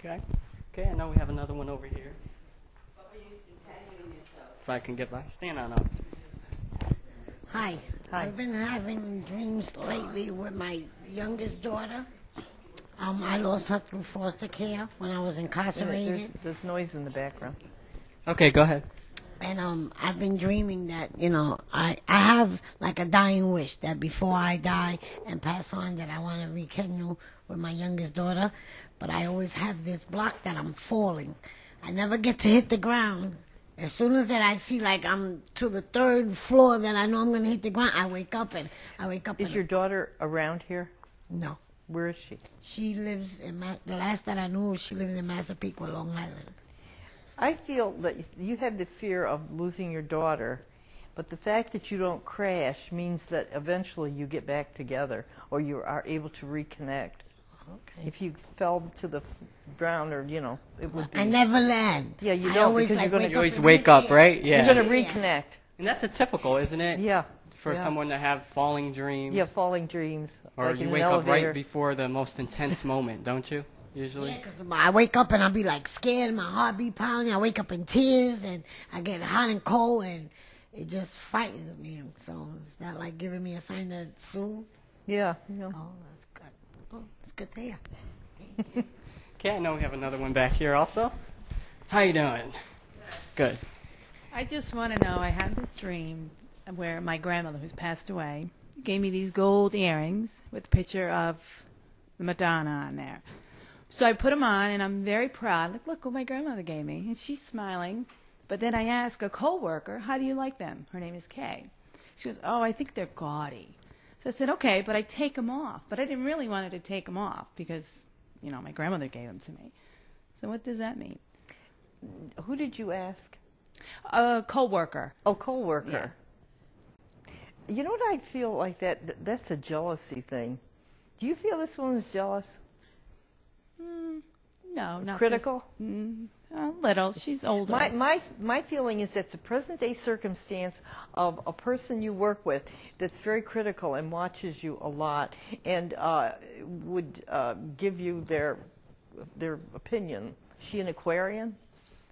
Okay. Okay, I know we have another one over here. If I can get by. Stand on up. Hi. I've been having dreams lately with my youngest daughter. I lost her through foster care when I was incarcerated. There's noise in the background. Okay, go ahead. And I've been dreaming that, I have like a dying wish that before I die and pass on that I want to rekindle with my youngest daughter. But I always have this block that I'm falling. I never get to hit the ground. As soon as that I see like I'm to the third floor that I know I'm going to hit the ground, I wake up. Is your daughter around here? No. Where is she? She lives in, the last that I knew, she lives in Massapequa, Long Island. I feel that you have the fear of losing your daughter, but the fact that you don't crash means that eventually you get back together or you are able to reconnect. Okay. If you fell to the ground or, it would be... I never land. Yeah, you I don't always, because like, you're going You to... always wake up, right? Yeah. You're going to reconnect. And that's a typical, isn't it? Yeah. For someone to have falling dreams. Yeah, falling dreams. Or like you in wake an up elevator. right before the most intense moment, don't you? Usually. Yeah, because I wake up and I'll be like scared, my heart be pounding. I wake up in tears and I get hot and cold and it just frightens me. So is that like giving me a sign that soon? Yeah. Oh, that's good. Oh, it's good to hear. Okay, I know we have another one back here also. How you doing? Good. I just want to know, I had this dream where my grandmother, who's passed away, gave me these gold earrings with a picture of the Madonna on there. So I put them on, and I'm very proud. Like, look what my grandmother gave me. And she's smiling. But then I ask a coworker, how do you like them? Her name is Kay. She goes, oh, I think they're gaudy. So I said, okay, but I take them off. But I didn't really want her to take them off because, my grandmother gave them to me. So what does that mean? Who did you ask? A coworker. Oh, coworker. Yeah. You know what I feel like that's a jealousy thing. Do you feel this woman's jealous? No, not critical. A little. She's older. My feeling is that's a present day circumstance of a person you work with that's very critical and watches you a lot and would give you their opinion. Is she an Aquarian?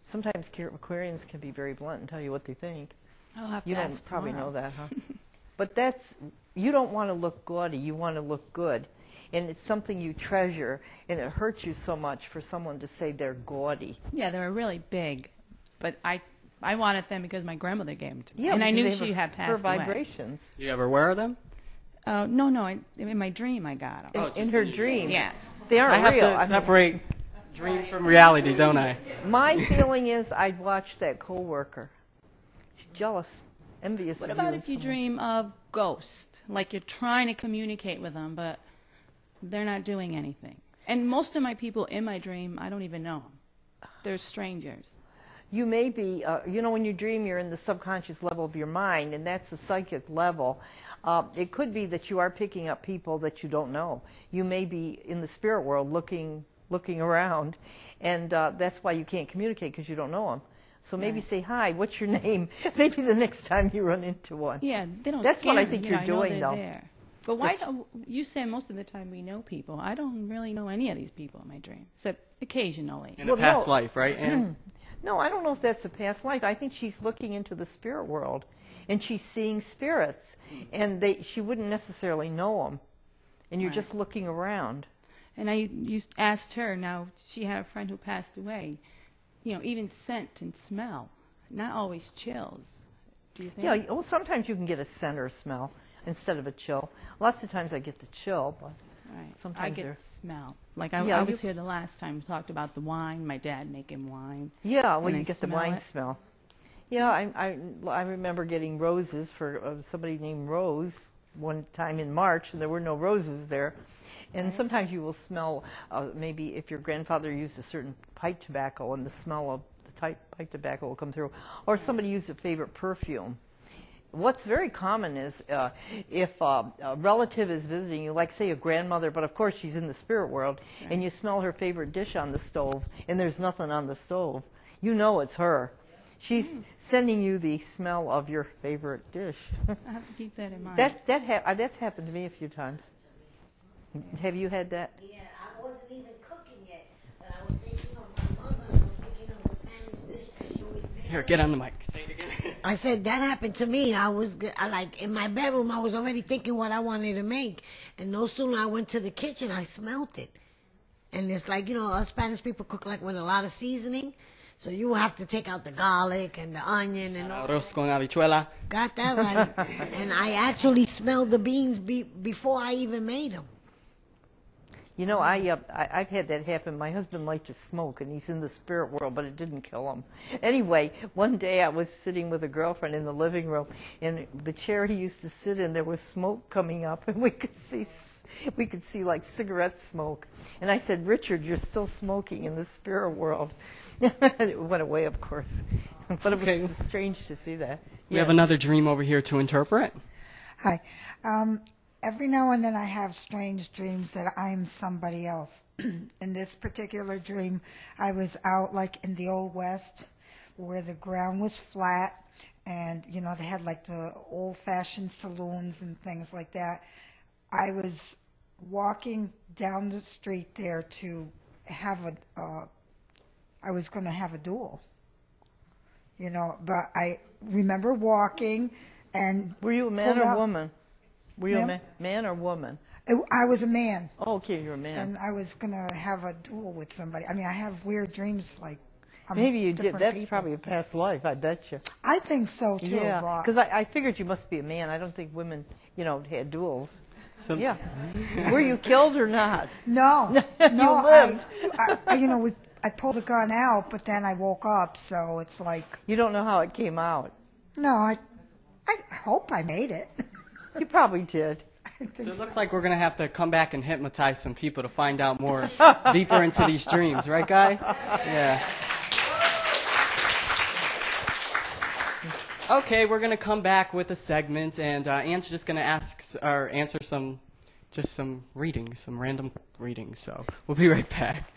Sometimes Aquarians can be very blunt and tell you what they think. I'll have to You don't ask probably tomorrow. know that, huh? But you don't want to look gaudy. You want to look good. And it's something you treasure, and it hurts you so much for someone to say they're gaudy. Yeah, they were really big, but I wanted them because my grandmother gave them to me, Yeah, and I knew because she had passed her away. vibrations. You ever wear them? No, in my dream I got them. In her dream. Yeah. They aren't I have real. to separate dreams from reality, don't I? My feeling is I'd watch that coworker. She's jealous, envious What of you. about and if you someone. dream of ghosts, like you're trying to communicate with them, but they're not doing anything? And most of my people in my dream, I don't even know them. They're strangers. You may be, when you dream, you're in the subconscious level of your mind, and that's the psychic level. It could be that you are picking up people that you don't know. You may be in the spirit world looking around, and that's why you can't communicate, because you don't know them. So maybe say, hi, what's your name? Maybe the next time you run into one. Yeah, they don't. That's what scare I me. think You know, you're I know doing, they're though. There. But why don't you say most of the time we know people? I don't really know any of these people in my dream, except occasionally. In a past life, right? And No, I don't know if that's a past life. I think she's looking into the spirit world, and she's seeing spirits, and she wouldn't necessarily know them, and you're just looking around. And I asked her. Now she had a friend who passed away. Even scent and smell, not always chills. Do you think? Yeah, well, sometimes you can get a scent or a smell instead of a chill. Lots of times I get the chill, but Right. sometimes I get they're... smell. Like I Yeah, was here the last time. We talked about the wine. My dad making wine. Yeah, when and you I get the smell wine it. smell. Yeah, I remember getting roses for somebody named Rose one time in March, and there were no roses there. And sometimes you will smell, maybe if your grandfather used a certain pipe tobacco, and the smell of the pipe tobacco will come through. Or somebody used a favorite perfume. What's very common is if a relative is visiting you, like say a grandmother, but of course she's in the spirit world, and you smell her favorite dish on the stove, and there's nothing on the stove, you know it's her. She's sending you the smell of your favorite dish. I have to keep that in mind. That's happened to me a few times. Have you had that? Yeah, I wasn't even cooking yet, but I was thinking Here, get on the mic. Say it again. I said that happened to me. Like in my bedroom, I was already thinking what I wanted to make, and no sooner I went to the kitchen, I smelt it. And it's like, us Spanish people cook like with a lot of seasoning, so you have to take out the garlic and the onion and all. Arroz con habichuela. Got that right. And I actually smelled the beans before I even made them. I've had that happen. My husband liked to smoke, and he's in the spirit world, but it didn't kill him. Anyway, one day I was sitting with a girlfriend in the living room, and the chair he used to sit in, there was smoke coming up, and we could see like cigarette smoke. And I said, "Richard, you're still smoking in the spirit world." It went away, of course, but it was strange to see that. We have another dream over here to interpret. Hi. Every now and then I have strange dreams that I'm somebody else. In this particular dream, I was out like in the Old West where the ground was flat and, they had like the old-fashioned saloons and things like that. I was walking down the street there to have I was going to have a duel, but I remember walking and... Were you a man or a woman? Were you a man or woman? I was a man. Oh, okay, you're a man. And I was going to have a duel with somebody. I mean, I have weird dreams like maybe you did. That's people. probably a past life, I bet you. I think so, too. Yeah, because I figured you must be a man. I don't think women, had duels. So, yeah. Were you killed or not? No. You lived. I pulled a gun out, but then I woke up, so it's like... You don't know how it came out. No, I hope I made it. You probably did. So it looks like we're going to have to come back and hypnotize some people to find out more deeper into these dreams, right, guys? Yeah. Okay, we're going to come back with a segment, and Anne's just going to answer some readings, some random readings. So we'll be right back.